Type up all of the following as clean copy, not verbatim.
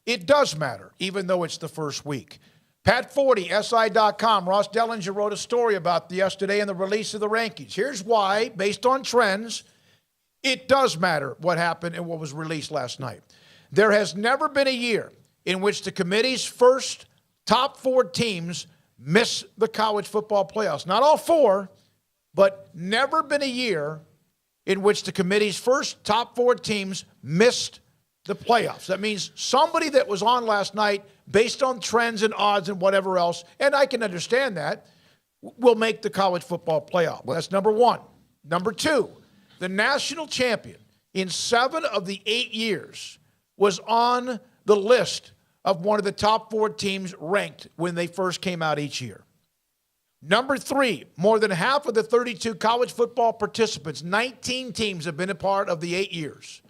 it does matter, even though it's the first week. Pat Forty, SI.com, Ross Dellinger wrote a story about yesterday in the release of the rankings. Here's why, based on trends, it does matter what happened and what was released last night. There has never been a year in which the committee's first top 4 teams miss the college football playoffs. Not all 4, but never been a year in which the committee's first top 4 teams missed the playoffs. That means somebody that was on last night, based on trends and odds and whatever else, and I can understand that, will make the college football playoff. That's number 1. Number 2, the national champion in 7 of the 8 years was on the list of one of the top 4 teams ranked when they first came out each year. Number 3, more than half of the 32 college football participants, 19 teams have been a part of the 8 years,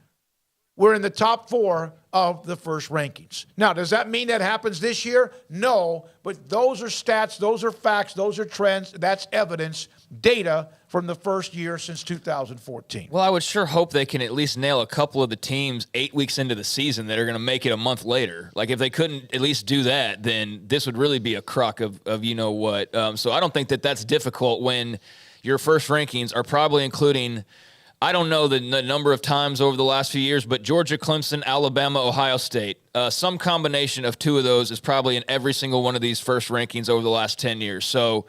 were in the top 4 of the first rankings. Now, does that mean that happens this year? No, but those are stats, those are facts, those are trends, that's evidence, data from the first year since 2014. Well, I would sure hope they can at least nail a couple of the teams 8 weeks into the season that are going to make it a month later. Like, if they couldn't at least do that, then this would really be a crock of you know what. So I don't think that that's difficult when your first rankings are probably including, I don't know the number of times over the last few years, but Georgia, Clemson, Alabama, Ohio State. Some combination of 2 of those is probably in every single one of these first rankings over the last 10 years. So,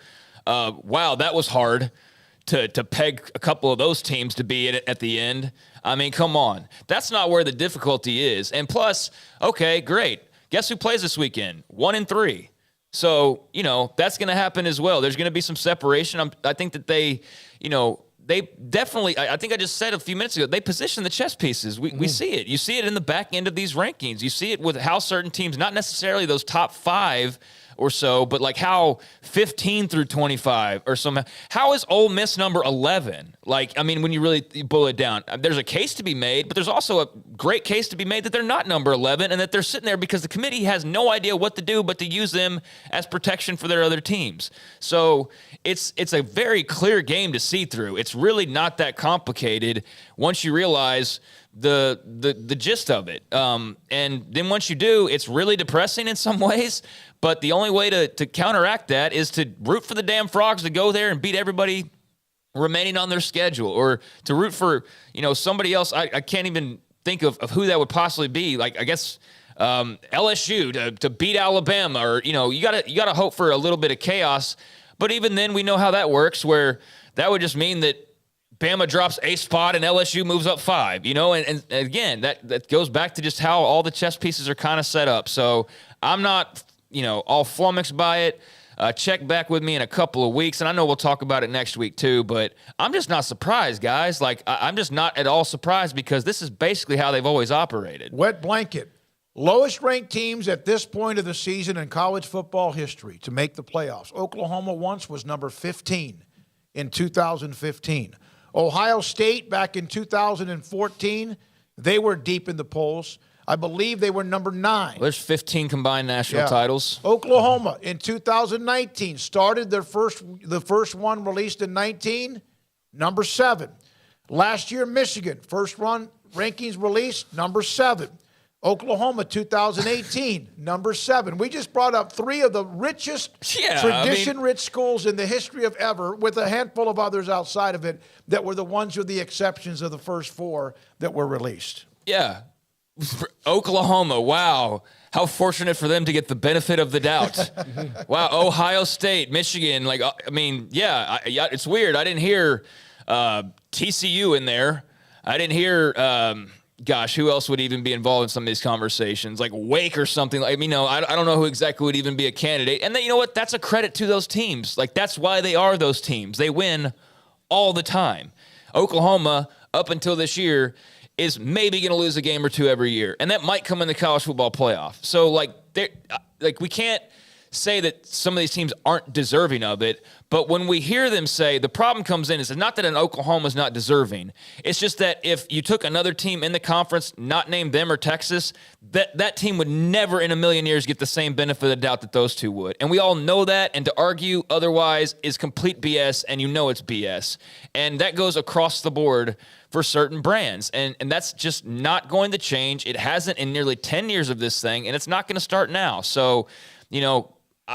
wow, that was hard to peg a couple of those teams to be at the end. I mean, come on. That's not where the difficulty is. And plus, okay, great. Guess who plays this weekend? 1 and 3. So, you know, that's going to happen as well. There's going to be some separation. I think that they definitely, I think I just said a few minutes ago, they position the chess pieces. We see it. You see it in the back end of these rankings. You see it with how certain teams, not necessarily those top 5 or so, but like how 15 through 25 or somehow. How is Ole Miss number 11? Like, I mean, when you really boil it down, there's a case to be made, but there's also a great case to be made that they're not number 11 and that they're sitting there because the committee has no idea what to do but to use them as protection for their other teams. So it's a very clear game to see through. It's really not that complicated once you realize the gist of it. And then once you do, it's really depressing in some ways. But the only way to counteract that is to root for the damn Frogs to go there and beat everybody remaining on their schedule, or to root for, you know, somebody else. I can't even think of who that would possibly be. Like, I guess LSU to beat Alabama, or, you know, you gotta hope for a little bit of chaos. But even then, we know how that works, where that would just mean that Bama drops a spot and LSU moves up 5, you know, and again, that goes back to just how all the chess pieces are kind of set up. So I'm not, you know, all flummoxed by it. Check back with me in a couple of weeks, and I know we'll talk about it next week too, but I'm just not surprised, guys. Like, I'm just not at all surprised because this is basically how they've always operated. Wet blanket. Lowest ranked teams at this point of the season in college football history to make the playoffs. Oklahoma once was number 15 in 2015. Ohio State back in 2014, they were deep in the polls. I believe they were number 9. Well, there's 15 combined national titles. Oklahoma in 2019 started the first one released in 19, number 7. Last year, Michigan, first run rankings released, number 7. Oklahoma 2018, number 7. We just brought up 3 of the richest, tradition-rich schools in the history of ever, with a handful of others outside of it that were the ones with the exceptions of the first 4 that were released. Yeah. Oklahoma, wow. How fortunate for them to get the benefit of the doubt. Wow, Ohio State, Michigan, like, I mean, yeah, it's weird. I didn't hear TCU in there. I didn't hear, gosh, who else would even be involved in some of these conversations? Like Wake or something. Like, you know, I don't know who exactly would even be a candidate. And then, you know what? That's a credit to those teams. Like, that's why they are those teams. They win all the time. Oklahoma, up until this year, is maybe going to lose a game or 2 every year. And that might come in the college football playoff. So, like we can't say that some of these teams aren't deserving of it, but when we hear them say, the problem comes in is not that an Oklahoma's not deserving. It's just that if you took another team in the conference, not named them or Texas, that team would never in a million years get the same benefit of the doubt that those two would. And we all know that, and to argue otherwise is complete BS, and you know it's BS. And that goes across the board for certain brands. And that's just not going to change. It hasn't in nearly 10 years of this thing, and it's not going to start now. So,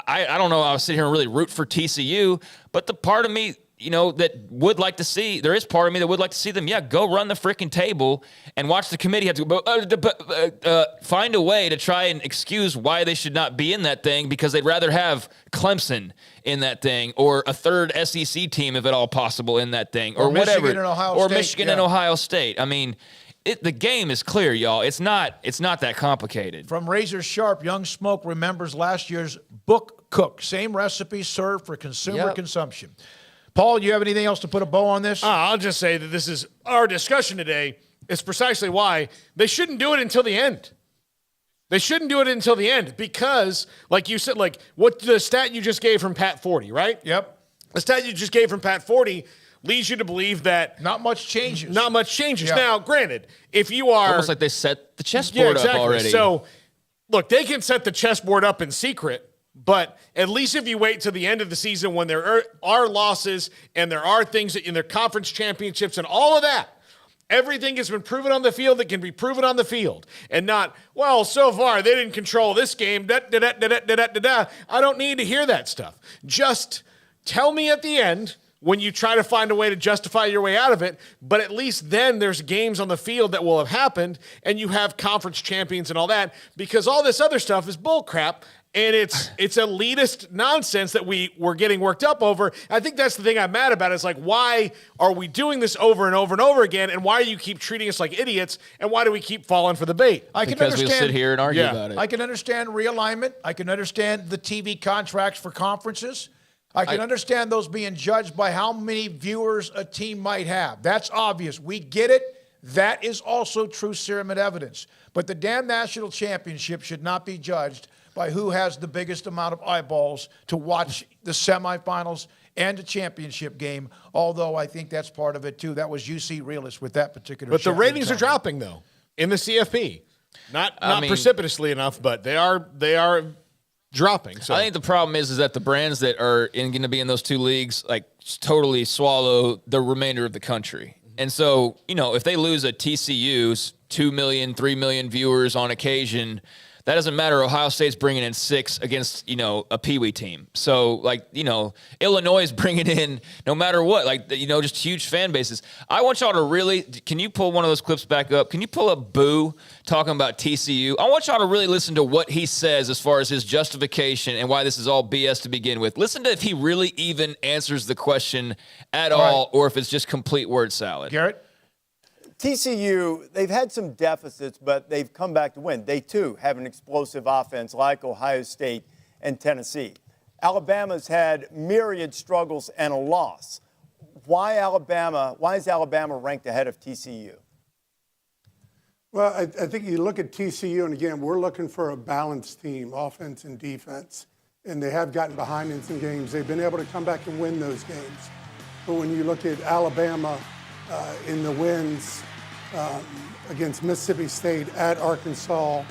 I don't know. I was sitting here and really root for TCU, but the part of me, that would like to see, there is part of me that would like to see them, go run the freaking table and watch the committee have to find a way to try and excuse why they should not be in that thing, because they'd rather have Clemson in that thing, or a third SEC team, if at all possible, in that thing, or whatever, Michigan and Ohio State. I mean, the game is clear, y'all. It's not that complicated. From Razor Sharp, Young Smoke remembers last year's book cook. Same recipe served for consumer consumption. Paul, do you have anything else to put a bow on this? I'll just say that this is our discussion today is precisely why they shouldn't do it until the end. They shouldn't do it until the end because, like you said, like what the stat you just gave from Pat 40, right? Yep. The stat you just gave from Pat 40 leads you to believe that not much changes. Not much changes. Yeah. Now, granted, if you are almost like they set the chessboard up already. So, look, they can set the chessboard up in secret, but at least if you wait to the end of the season when there are losses and there are things in their conference championships and all of that, everything has been proven on the field that can be proven on the field, and not, well, so far they didn't control this game. I don't need to hear that stuff. Just tell me at the end when you try to find a way to justify your way out of it, but at least then there's games on the field that will have happened, and you have conference champions and all that, because all this other stuff is bull crap. And it's elitist nonsense that we're getting worked up over. I think that's the thing I'm mad about. It's like, why are we doing this over and over and over again? And why do you keep treating us like idiots? And why do we keep falling for the bait? Because we'll sit here and argue about it. I can understand realignment. I can understand the TV contracts for conferences. I can understand those being judged by how many viewers a team might have. That's obvious. We get it. That is also true serum and evidence. But the damn national championship should not be judged by who has the biggest amount of eyeballs to watch the semifinals and the championship game, although I think that's part of it, too. That was UC Realist with that particular But the ratings are dropping, though, in the CFP. Not precipitously enough, but they are dropping. So I think the problem is that the brands that are going to be in those two leagues like totally swallow the remainder of the country. And so, if they lose a TCU's 2 million, 3 million viewers on occasion, that doesn't matter. Ohio State's bringing in 6 against, a Pee-wee team. So, Illinois is bringing in no matter what, just huge fan bases. I want y'all to really, can you pull one of those clips back up? Can you pull up Boo talking about TCU? I want y'all to really listen to what he says as far as his justification and why this is all BS to begin with. Listen to if he really even answers the question at all, or if it's just complete word salad. Garrett? TCU, they've had some deficits, but they've come back to win. They, too, have an explosive offense like Ohio State and Tennessee. Alabama's had myriad struggles and a loss. Why is Alabama ranked ahead of TCU? Well, I think you look at TCU, and again, we're looking for a balanced team, offense and defense, and they have gotten behind in some games. They've been able to come back and win those games. But when you look at Alabama in the wins against Mississippi State, at Arkansas,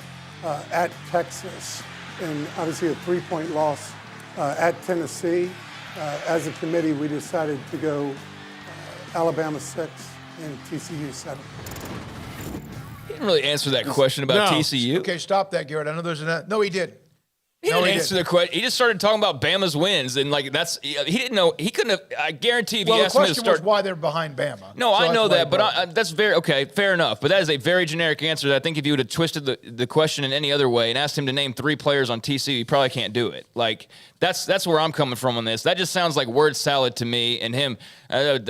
at Texas, and obviously a 3-point loss at Tennessee, as a committee, we decided to go Alabama 6 and TCU 7. He didn't really answer that question about TCU. Okay, stop that, Garrett. I know there's no, he did. He didn't answer the question. He just started talking about Bama's wins, and he didn't know. He couldn't have. I guarantee if you asked him to start. The question was why they're behind Bama. No, I know that, but that's very okay. Fair enough. But that is a very generic answer. That I think if you would have twisted the question in any other way and asked him to name 3 players on TCU, he probably can't do it. That's where I'm coming from on this. That just sounds like word salad to me. And him, that's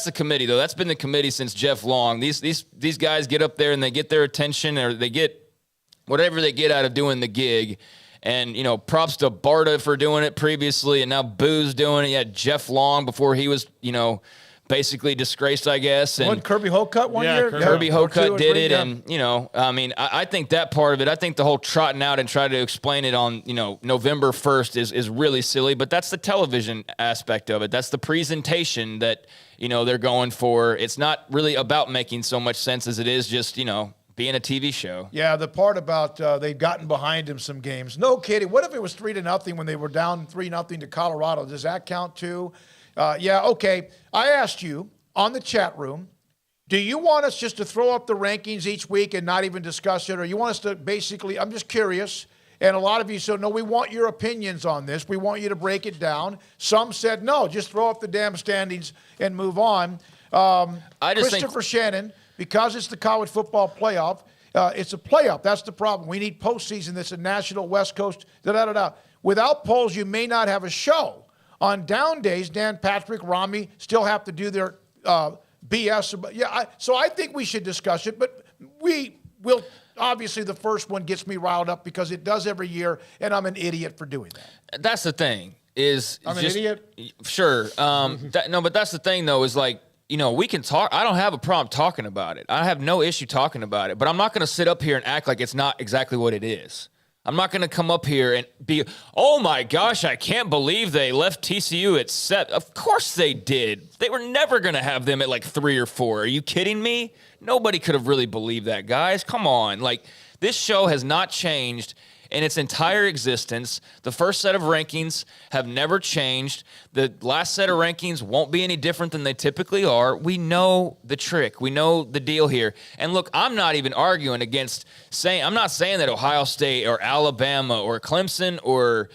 the committee though. That's been the committee since Jeff Long. These guys get up there and they get their attention, or they get whatever they get out of doing the gig. And, props to Barta for doing it previously, and now Boo's doing it. Yeah, Jeff Long before he was, basically disgraced, I guess. And Wasn't Kirby Hocutt one Yeah, year? Kirby Hocutt did it, yeah. and I mean, I think that part of it. I think the whole trotting out and trying to explain it on November 1st is really silly. But that's the television aspect of it. That's the presentation that they're going for. It's not really about making so much sense as it is just being a TV show. Yeah, the part about they've gotten behind him some games. No kidding. What if it was 3-0 when they were down 3-0 to Colorado? Does that count too? Yeah, okay. I asked you on the chat room, do you want us just to throw up the rankings each week and not even discuss it? Or you want us to basically, I'm just curious. And a lot of you said, no, we want your opinions on this. We want you to break it down. Some said, no, just throw up the damn standings and move on. Christopher Shannon, because it's the college football playoff, it's a playoff. That's the problem. We need postseason. That's a national West Coast, da-da-da-da. Without polls, you may not have a show. On down days, Dan Patrick, Rami still have to do their BS. Yeah, so I think we should discuss it, but we will. Obviously, the first one gets me riled up because it does every year, and I'm an idiot for doing that. That's the thing. I'm an idiot? Sure. But that's the thing, though, is like, we can talk. I don't have a problem talking about it. I have no issue talking about it, but I'm not going to sit up here and act like it's not exactly what it is. I'm not going to come up here and be, oh my gosh, I can't believe they left TCU at 7. Of course they did. They were never going to have them at like 3 or 4. Are you kidding me? Nobody could have really believed that, guys. Come on. Like, this show has not changed in its entire existence. The first set of rankings have never changed. The last set of rankings won't be any different than they typically are. We know the trick. We know the deal here. And look, I'm not even arguing against I'm not saying that Ohio State or Alabama or Clemson or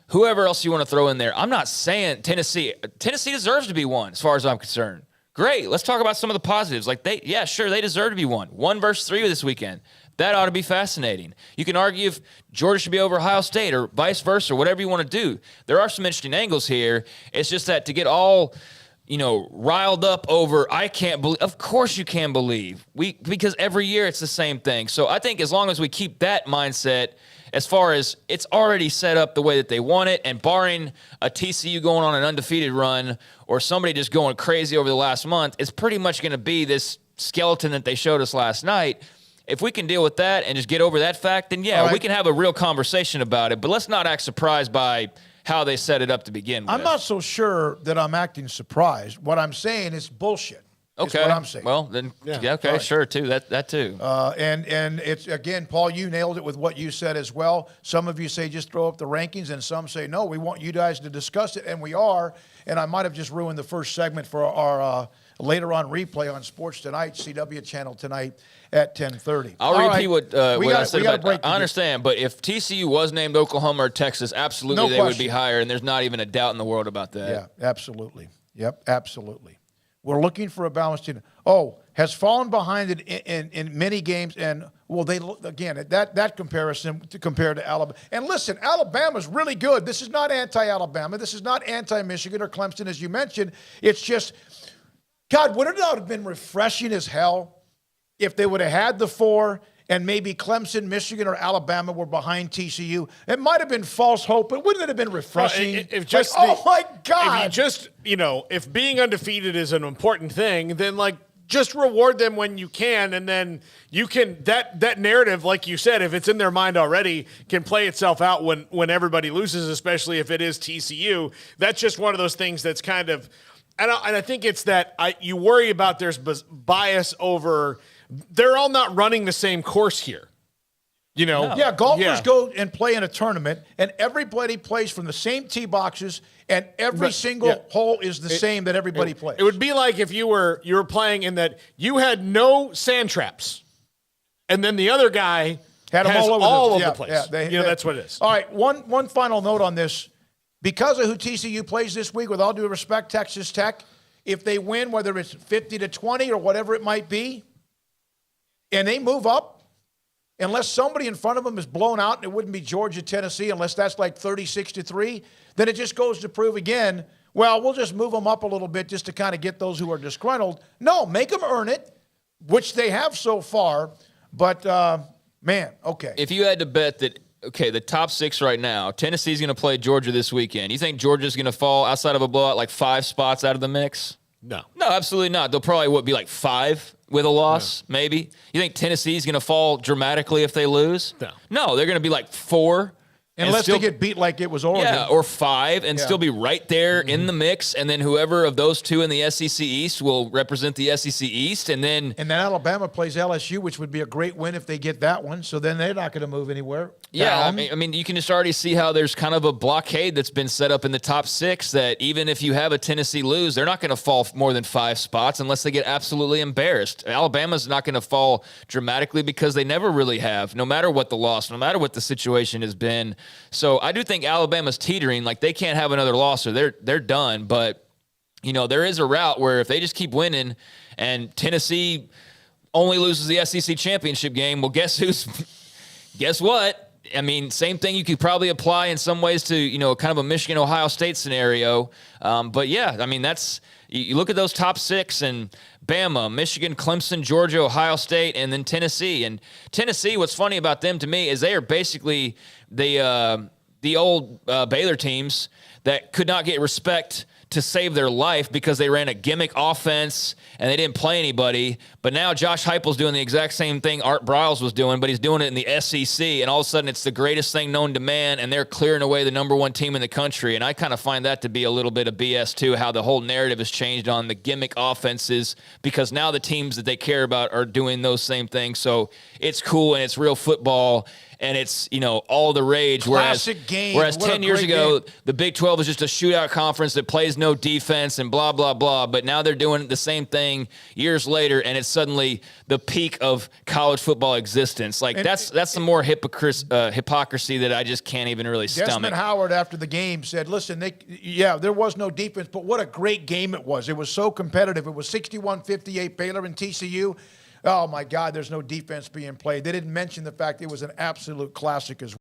whoever else you want to throw in there. I'm not saying Tennessee deserves to be one as far as I'm concerned. Great. Let's talk about some of the positives. Like they deserve to be one. 1 versus 3 this weekend. That ought to be fascinating. You can argue if Georgia should be over Ohio State or vice versa, or whatever you want to do. There are some interesting angles here. It's just that to get all, riled up over, I can't believe. Of course you can believe. Because every year it's the same thing. So I think as long as we keep that mindset, as far as it's already set up the way that they want it, and barring a TCU going on an undefeated run or somebody just going crazy over the last month, it's pretty much going to be this skeleton that they showed us last night. If we can deal with that and just get over that fact, then yeah, we can have a real conversation about it. But let's not act surprised by how they set it up to begin with. I'm not so sure that I'm acting surprised. What I'm saying is bullshit. Okay. Is what I'm saying. Well, then, okay, right. Sure, too. That too. And it's, again, Paul, you nailed it with what you said as well. Some of you say just throw up the rankings, and some say, no, we want you guys to discuss it, and we are. And I might have just ruined the first segment for our later on replay on Sports Tonight, CW channel tonight at 10:30. I'll repeat what I said about I understand, but if TCU was named Oklahoma or Texas, absolutely they would be higher, and there's not even a doubt in the world about that. Yeah, absolutely. Yep, absolutely. We're looking for a balanced team. Oh, has fallen behind it in many games, and well, they again that comparison to compare to Alabama. And listen, Alabama's really good. This is not anti-Alabama. This is not anti-Michigan or Clemson, as you mentioned. It's just, God, would it not have been refreshing as hell if they would have had the 4 and maybe Clemson, Michigan, or Alabama were behind TCU? It might have been false hope, but wouldn't it have been refreshing? Oh my God! If being undefeated is an important thing, then just reward them when you can, and then you can that narrative, like you said, if it's in their mind already, can play itself out when everybody loses, especially if it is TCU. That's just one of those things that's kind of, and I think it's that you worry about there's bias over. They're all not running the same course here. No. Yeah, golfers go and play in a tournament, and everybody plays from the same tee boxes, and every single hole is the same that everybody plays. It would be like if you were playing in that you had no sand traps, and then the other guy had them all over the place. Yeah, that's what it is. All right, one final note on this. Because of who TCU plays this week, with all due respect, Texas Tech, if they win, whether it's 50-20 or whatever it might be, and they move up, unless somebody in front of them is blown out, and it wouldn't be Georgia, Tennessee, unless that's like 36-3, then it just goes to prove again, well, we'll just move them up a little bit just to kind of get those who are disgruntled. No, make them earn it, which they have so far. But, man, okay. If you had to bet that, the top 6 right now, Tennessee's going to play Georgia this weekend. You think Georgia's going to fall outside of a blowout like 5 spots out of the mix? No. No, absolutely not. They'll probably be like 5 with a loss, maybe. You think Tennessee's going to fall dramatically if they lose? No, they're going to be like 4. Unless they get beat like it was Oregon. Yeah, or 5 and still be right there in the mix. And then whoever of those 2 in the SEC East will represent the SEC East. And then Alabama plays LSU, which would be a great win if they get that one. So then they're not going to move anywhere. Yeah, down. I mean, you can just already see how there's kind of a blockade that's been set up in the top 6 that even if you have a Tennessee lose, they're not going to fall more than 5 spots unless they get absolutely embarrassed. Alabama's not going to fall dramatically because they never really have, no matter what the loss, no matter what the situation has been. So I do think Alabama's teetering, like they can't have another loss or they're done. But, there is a route where if they just keep winning and Tennessee only loses the SEC championship game, well, guess what? I mean, same thing you could probably apply in some ways to, kind of a Michigan-Ohio State scenario. But, yeah, I mean, you look at those top 6 and Bama, Michigan, Clemson, Georgia, Ohio State, and then Tennessee. And Tennessee, what's funny about them to me is they are basically the old Baylor teams that could not get respect to save their life because they ran a gimmick offense and they didn't play anybody. But now Josh Heupel's doing the exact same thing Art Briles was doing, but he's doing it in the SEC, and all of a sudden it's the greatest thing known to man, and they're clearing away the number 1 team in the country. And I kind of find that to be a little bit of BS too, how the whole narrative has changed on the gimmick offenses because now the teams that they care about are doing those same things. So it's cool and it's real football. And it's, all the rage. Classic game. Whereas What a 10 years great ago, game. the Big 12 was just a shootout conference that plays no defense and blah, blah, blah. But now they're doing the same thing years later, and it's suddenly the peak of college football existence. Like, that's some more hypocrisy that I just can't even really stomach. Desmond Howard, after the game, said, listen, there was no defense, but what a great game it was. It was so competitive. It was 61-58 Baylor and TCU. Oh, my God, there's no defense being played. They didn't mention the fact it was an absolute classic as well.